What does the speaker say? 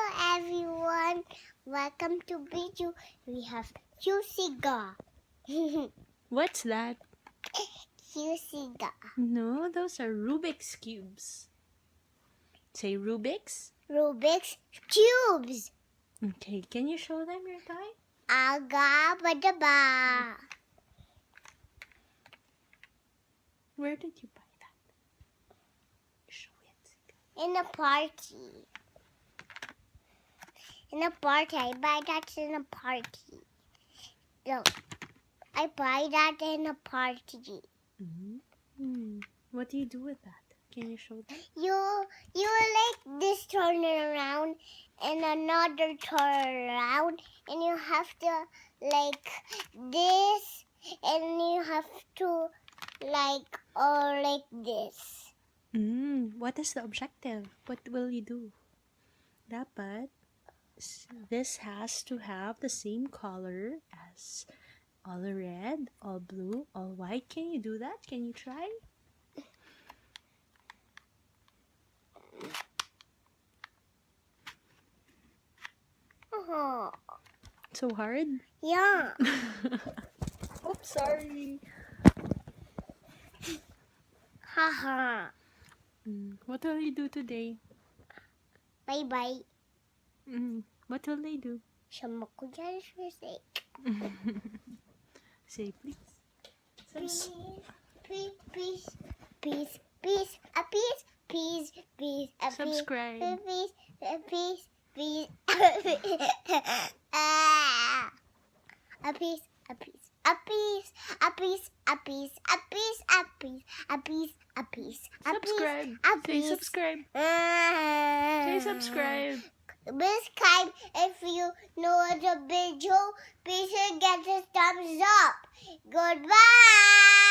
Hello everyone, welcome to Biju. We have Zeeka. What's that? Zeeka. No, those are Rubik's cubes. Say Rubik's. Rubik's cubes. Okay, can you show them your toy? Aga badaba. Where did you buy that? Show it. In a party. In a party. I buy that in a party. Look, I buy that in a party. Mm-hmm. What do you do with that? Can you show them? You like this turn it around and another turn around, and you have to like this, and you have to like this. What is the objective? What will you do? Dapat this has to have the same color as all red, all blue, all white. Can you do that? Can you try? Oh, So hard? yeah. Oops, sorry. Haha. What will you do today? Bye bye. What will they do? Sama ko dyan for sake. Say please. Please, please, please, please, a piece, please, please, a piece, Subscribe. please, a piece, please, a piece, a piece, a piece, a piece, a piece, a piece, a piece, a piece, a piece, a Subscribe. piece, a Say piece. subscribe. Say subscribe. Subscribe if you know the video. Please get a thumbs up. Goodbye.